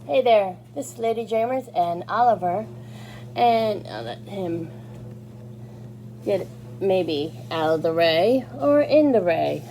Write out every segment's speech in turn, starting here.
Hey there, this is Lady Jamers and Oliver, and I'll let him get maybe out of the ray or in the ray.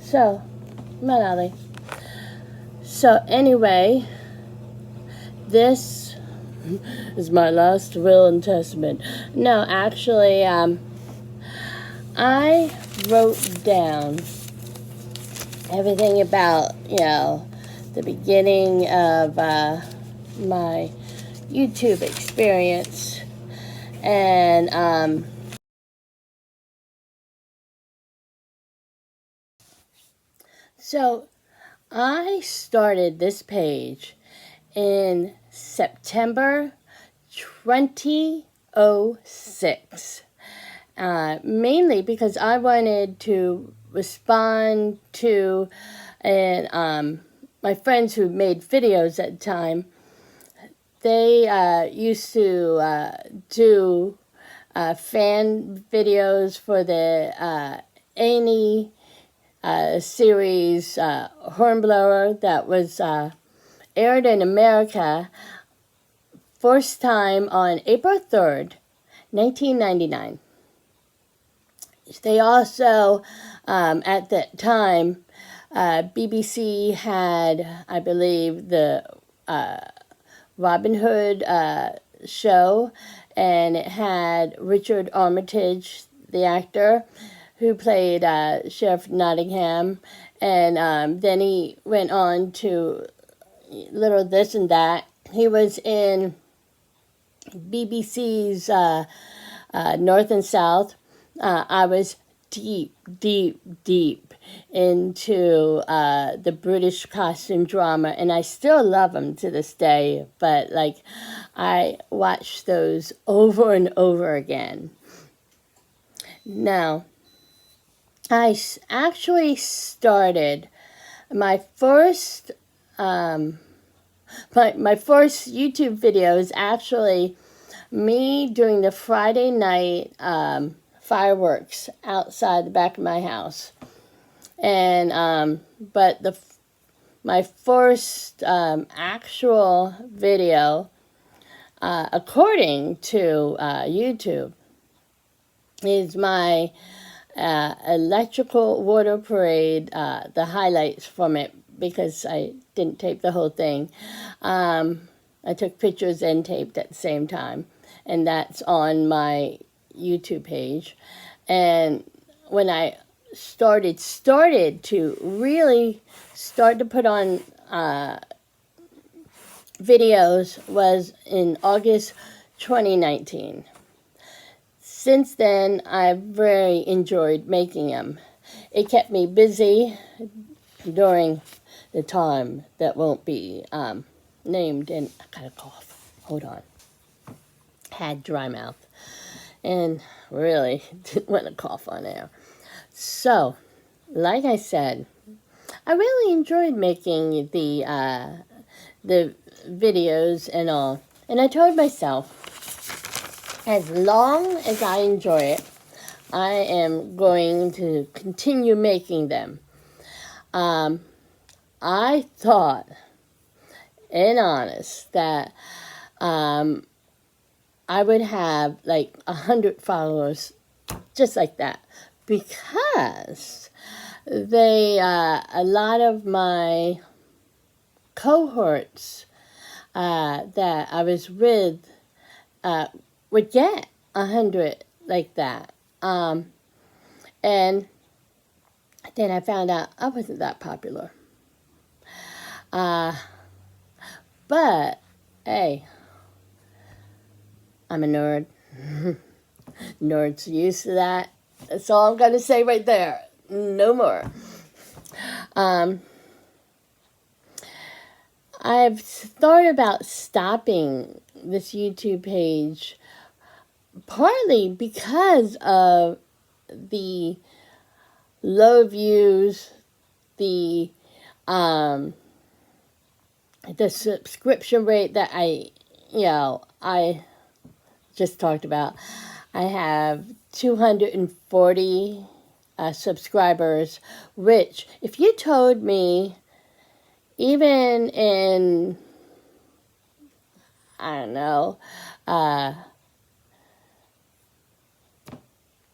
So, come on, Ollie. So, anyway, this is my last will and testament. No, actually, I wrote down everything about, the beginning of my YouTube experience. And so I started this page in September 2006, mainly because I wanted to respond to my friends who made videos at the time. They used to do fan videos for the Annie series Hornblower that was aired in America first time on April 3rd, 1999. They also, at that time, BBC had, I believe, the Robin Hood show, and it had Richard Armitage, the actor, who played Sheriff Nottingham, and then he went on to Little This and That. He was in BBC's North and South. I was deep into the British costume drama, and I still love them to this day, but I watch those over and over again. Now, I actually started my first my first YouTube video is actually me doing the Friday night fireworks outside the back of my house. And but my first actual video, according to YouTube, is my electrical water parade, the highlights from it, because I didn't tape the whole thing. I took pictures and taped at the same time, and that's on my YouTube page. And when I started to really start to put on videos was in August 2019. Since then, I've very enjoyed making them. It kept me busy during the time that won't be named, and I got a cough. Hold on. Had dry mouth, and really didn't want to cough on air. So, like I said, I really enjoyed making the videos and all. And I told myself, as long as I enjoy it, I am going to continue making them. I thought, in honest, that I would have 100 followers just like that, because a lot of my cohorts that I was with would get 100 like that. And then I found out I wasn't that popular. But, hey, I'm a nerd. Nerds used to that. That's all I'm going to say right there. No more. I've thought about stopping this YouTube page partly because of the low views, the subscription rate that I just talked about. I have 240 subscribers, which, if you told me, even in I don't know,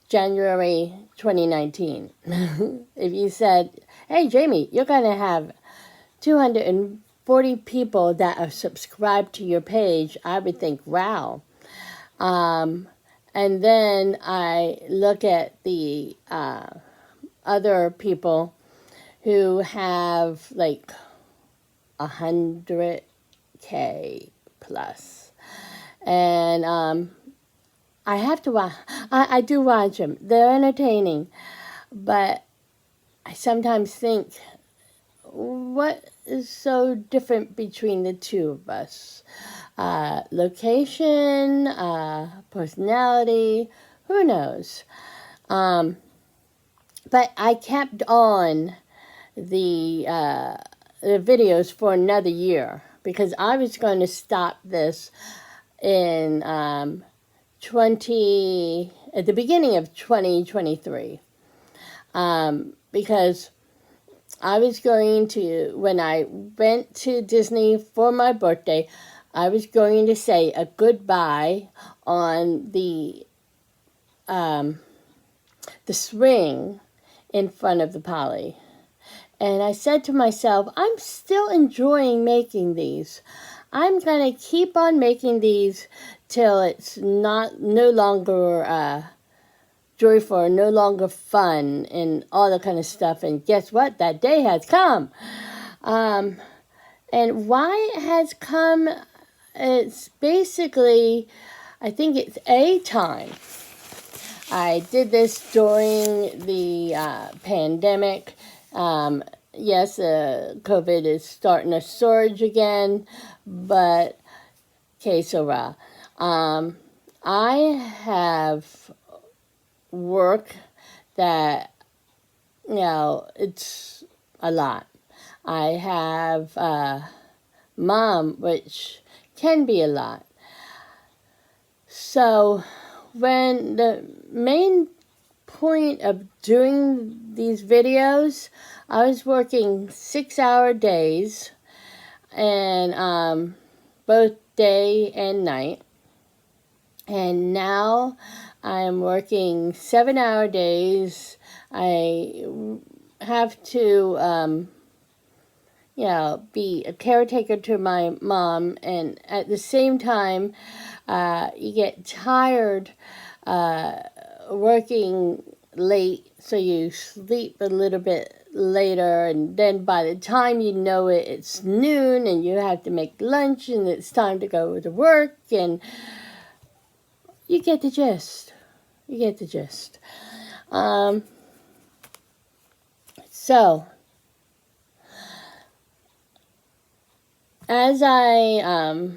January 2019. If you said, hey, Jamie, you're going to have 240 people that are subscribed to your page, I would think, wow. And then I look at the other people who have like 100K plus. And I have to watch, I do watch them. They're entertaining. But I sometimes think, what is so different between the two of us? Location, personality, who knows? But I kept on the videos for another year because I was going to stop this in at the beginning of 2023, because I was going to, when I went to Disney for my birthday, I was going to say a goodbye on the swing in front of the Poly. And I said to myself, I'm still enjoying making these. I'm going to keep on making these till it's no longer joyful, no longer fun, and all that kind of stuff. And guess what? That day has come. And why it has come, it's basically, I think it's a time. I did this during the pandemic. Yes, COVID is starting to surge again, but que sera. I have work that, it's a lot. I have mom, which can be a lot. So when the main point of doing these videos, I was working 6-hour days, and both day and night. And now I'm working 7-hour days. I have to, be a caretaker to my mom, and at the same time, you get tired working late, so you sleep a little bit later, and then by the time you know it, it's noon, and you have to make lunch, and it's time to go to work, and you get the gist. You get the gist. So, as I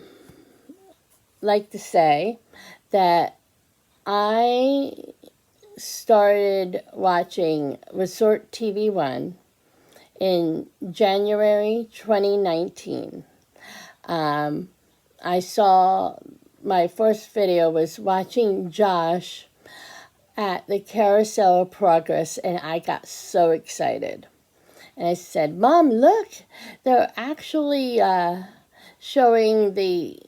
like to say, that I started watching Resort TV 1 in January 2019. I saw, my first video was watching Josh at the Carousel of Progress, and I got so excited. And I said, Mom, look, they're actually showing the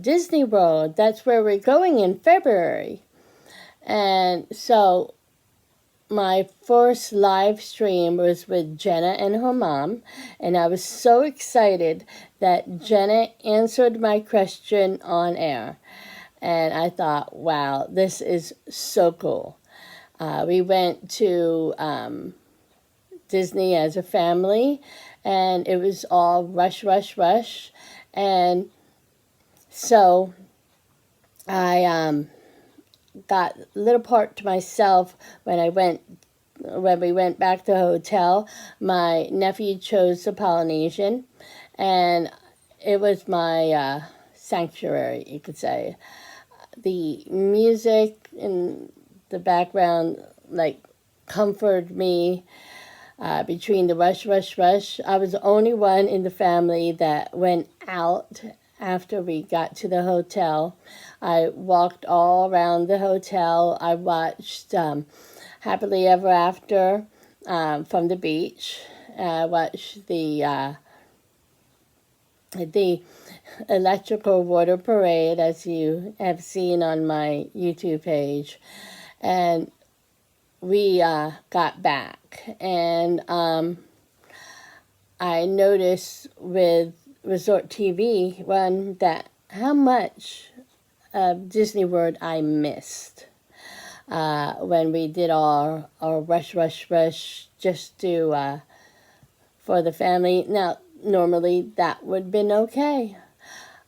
Disney World. That's where we're going in February. And so my first live stream was with Jenna and her mom, and I was so excited that Jenna answered my question on air. And I thought, wow, this is so cool. We went to Disney as a family, and it was all rush, rush, rush. And so I got a little part to myself when we went back to the hotel. My nephew chose the Polynesian, and it was my sanctuary, you could say. The music in the background, comforted me between the rush, rush, rush. I was the only one in the family that went out after we got to the hotel. I walked all around the hotel. I watched Happily Ever After from the beach. I watched the electrical water parade, as you have seen on my YouTube page. And we got back. And I noticed with Resort TV one that how much of Disney World I missed when we did our rush just to for the family. Now, normally that would have been okay.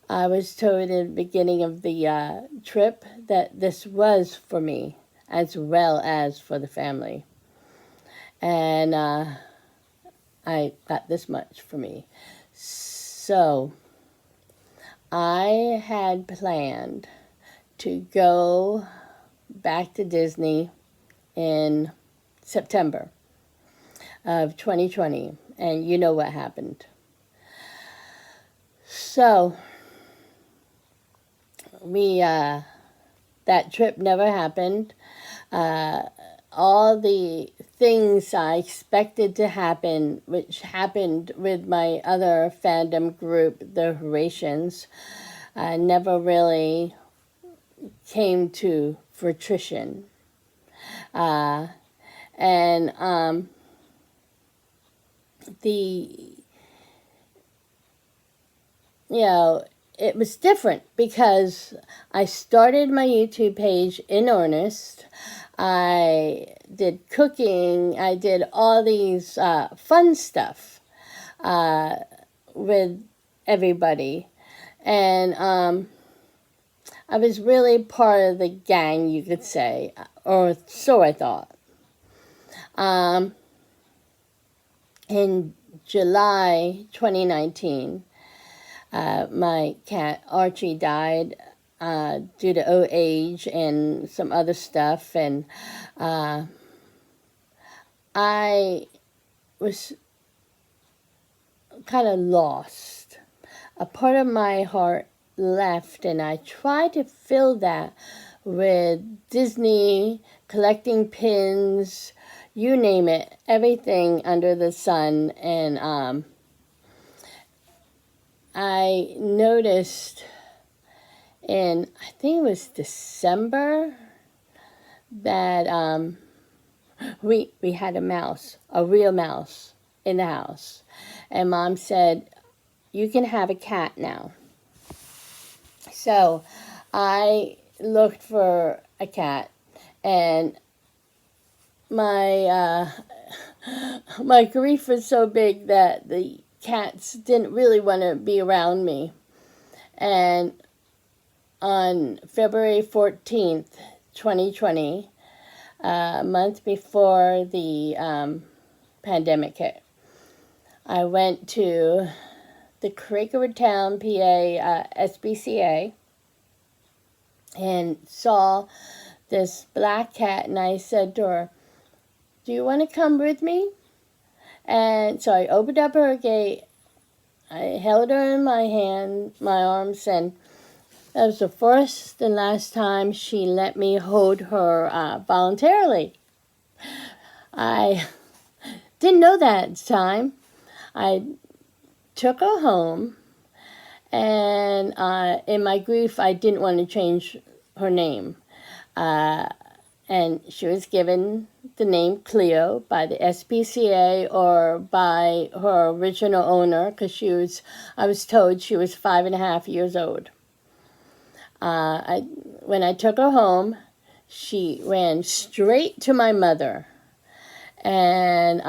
I was told in the beginning of the trip that this was for me as well as for the family. And I got this much for me. So I had planned to go back to Disney in September of 2020. And you know what happened. So we that trip never happened. All the things I expected to happen, which happened with my other fandom group, the Horatians, never really came to fruition. And it was different because I started my YouTube page in earnest. I did cooking. I did all these fun stuff with everybody. And I was really part of the gang, you could say, or so I thought. In July 2019, my cat Archie died due to old age and some other stuff, and I was kind of lost. A part of my heart left, and I tried to fill that with Disney, collecting pins, you name it, everything under the sun. And I noticed in, I think it was December, that we had a mouse, a real mouse in the house. And Mom said, you can have a cat now. So I looked for a cat, and my grief was so big that the cats didn't really want to be around me. And on February 14th, 2020, a month before the pandemic hit, I went to the Quakertown, PA SPCA and saw this black cat, and I said to her, do you want to come with me? And so I opened up her gate, I held her in my arms, and that was the first and last time she let me hold her voluntarily. I didn't know that at the time. I took her home, and in my grief, I didn't want to change her name. And she was given the name Cleo by the SPCA or by her original owner, because I was told she was 5.5 years old. When I took her home, she ran straight to my mother and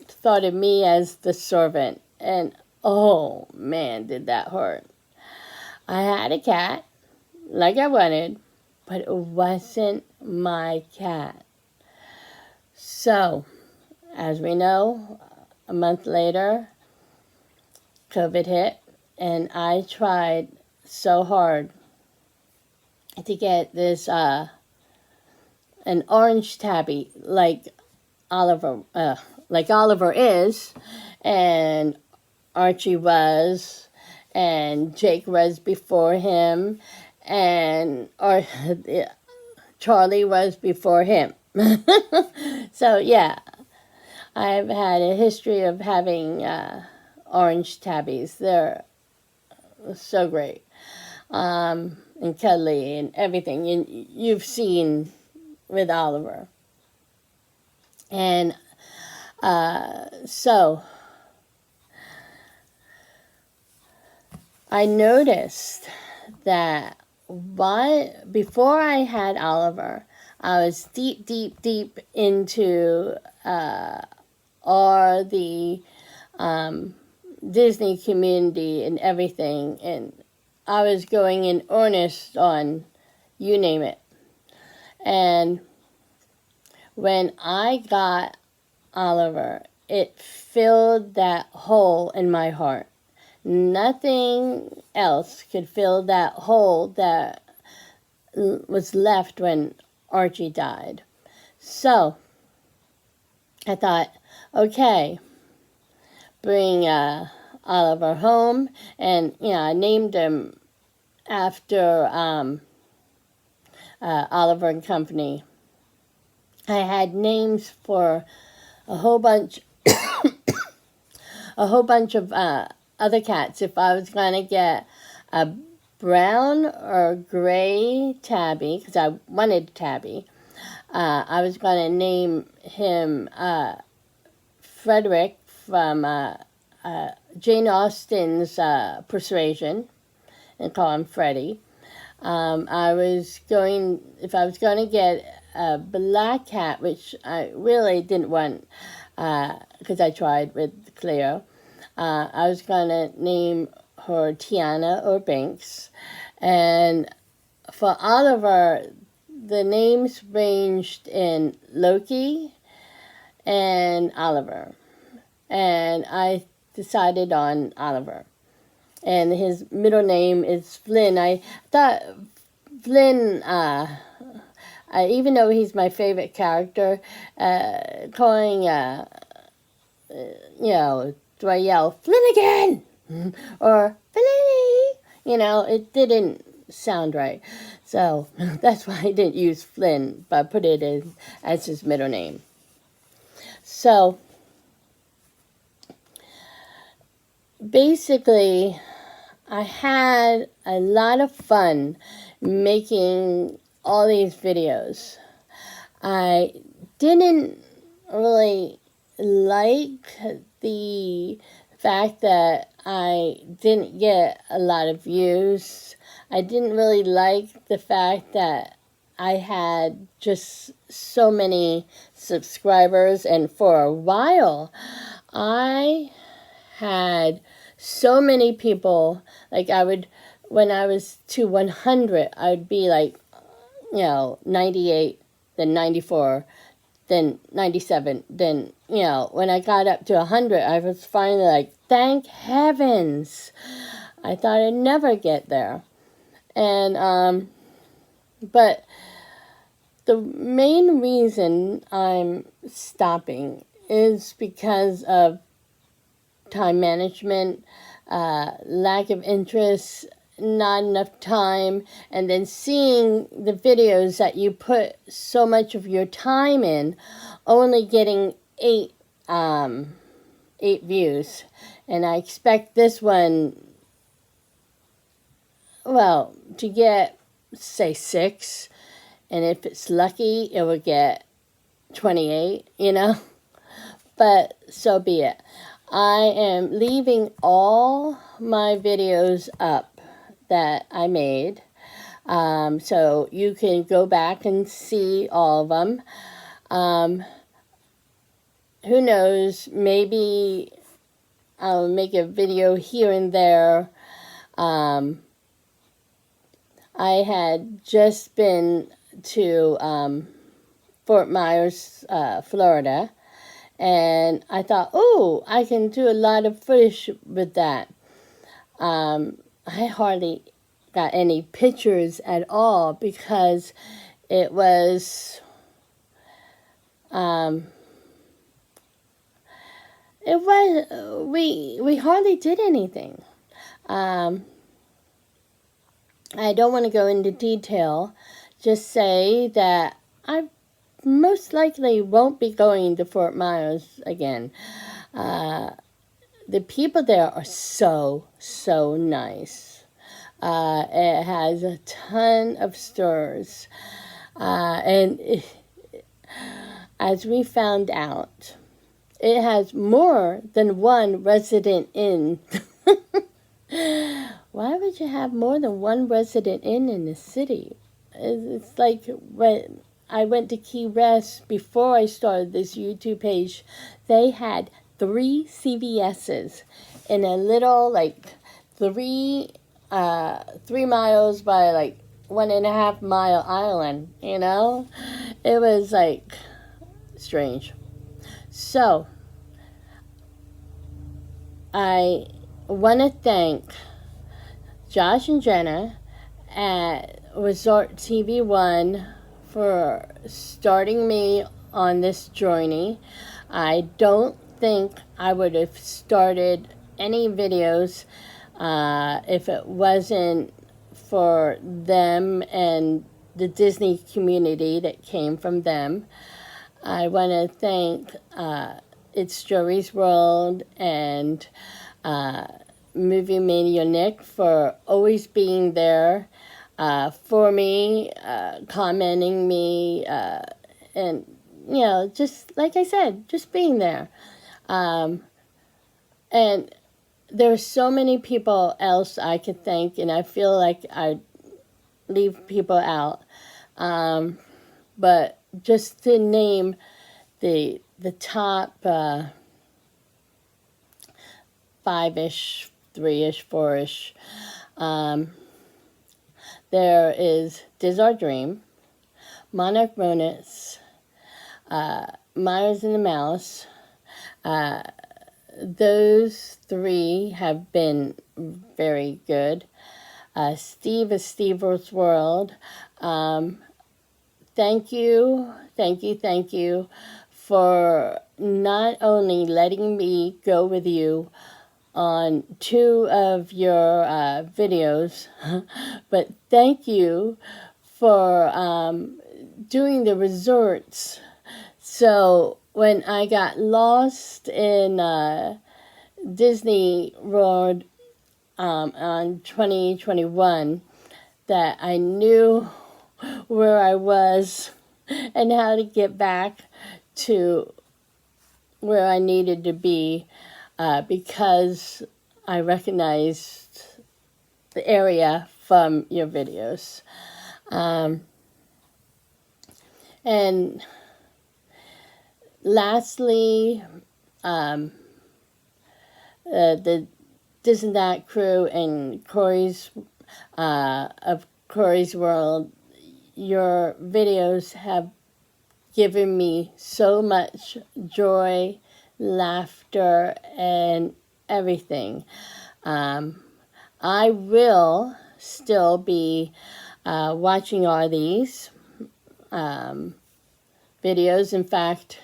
thought of me as the servant. And oh man, did that hurt. I had a cat like I wanted, but it wasn't my cat. So, as we know, a month later, COVID hit, and I tried so hard to get this an orange tabby like Oliver is, and Archie was, and Jake was before him, and Charlie was before him. So yeah, I've had a history of having orange tabbies. They're so great. And cuddly and everything you've seen with Oliver. And so I noticed that before I had Oliver, I was deep into all the Disney community and everything, and I was going in earnest on you name it. And when I got Oliver, it filled that hole in my heart. Nothing else could fill that hole that was left when Archie died. So I thought, okay, bring Oliver home, and I named him after Oliver and Company. I had names for a whole bunch of other cats. If I was going to get a brown or gray tabby, because I wanted tabby, I was going to name him Frederick from Jane Austen's Persuasion, and call him Freddie. If I was going to get a black cat, which I really didn't want, because I tried with Cleo, I was going to name her Tiana or Binks. And for Oliver, the names ranged in Loki and Oliver. And I decided on Oliver. And his middle name is Flynn. I thought Flynn, even though he's my favorite character, calling, do I yell, Flynn again? Or, Flinny? It didn't sound right. So that's why I didn't use Flynn, but put it in as his middle name. So basically, I had a lot of fun making all these videos. I didn't really like the fact that I didn't get a lot of views. I didn't really like the fact that I had just so many subscribers, and for a while I had so many people, like when I was to 100, I'd be like, 98, then 94, then 97, then, when I got up to 100, I was finally like, thank heavens. I thought I'd never get there. And, but the main reason I'm stopping is because of time management, lack of interest, not enough time, and then seeing the videos that you put so much of your time in, only getting 8 views. And I expect this one, to get, say, 6, and if it's lucky, it will get 28, but so be it. I am leaving all my videos up that I made, so you can go back and see all of them. Who knows, maybe I'll make a video here and there. I had just been to Fort Myers, Florida, and I thought, I can do a lot of footage with that. I hardly got any pictures at all because it was, we hardly did anything. I don't want to go into detail, just say that I most likely won't be going to Fort Myers again. the people there are so, so nice. It has a ton of stores. As we found out, it has more than one resident inn. Why would you have more than one resident inn in the city? It's like when I went to Key West before I started this YouTube page, they had 3 CVS's in a little, like, 3 miles by, like, 1.5 mile island, you know? It was, like, strange. So, I want to thank Josh and Jenna at Resort TV One for starting me on this journey. I don't think I would have started any videos if it wasn't for them and the Disney community that came from them. I want to thank It's Joey's World and Movie Mania Nick for always being there for me, commenting me, and, you know, just like I said, just being there. And there's so many people else I could thank, and I feel like I leave people out. But just to name the top 5-ish, 3-ish, 4-ish, there is Diz Our Dream, Monarch Ronuts, Myers and the Mouse. Those 3 have been very good. Steve is Steve's World. Thank you for not only letting me go with you on 2 of your videos, but thank you for doing the resorts. So when I got lost in Disney World on 2021, that I knew where I was and how to get back to where I needed to be, because I recognized the area from your videos. And lastly, the This and That crew and Corey's of Corey's World, your videos have given me so much joy, laughter, and everything. I will still be watching all these videos. In fact,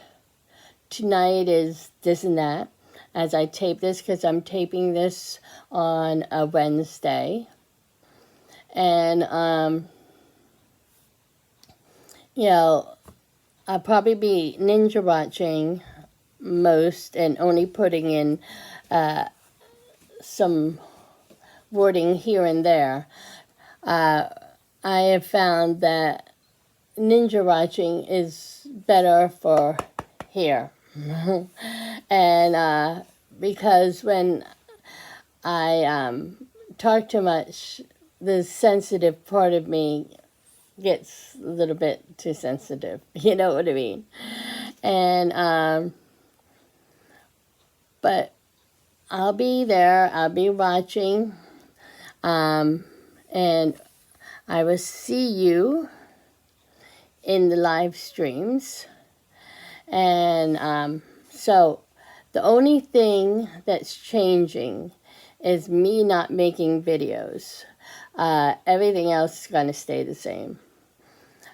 tonight is This and That as I tape this, because I'm taping this on a Wednesday. And, you know, I'll probably be ninja watching most and only putting in some wording here and there. I have found that ninja watching is better for here. And because when I talk too much, the sensitive part of me gets a little bit too sensitive. You know what I mean? And but I'll be there. I'll be watching. And I will see you in the live streams. And so the only thing that's changing is me not making videos. Everything else is going to stay the same.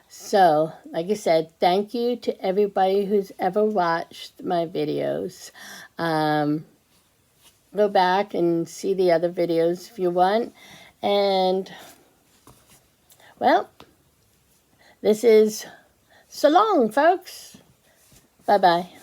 So, like I said, thank you to everybody who's ever watched my videos. Go back and see the other videos if you want. And, well, this is so long, folks. Bye-bye.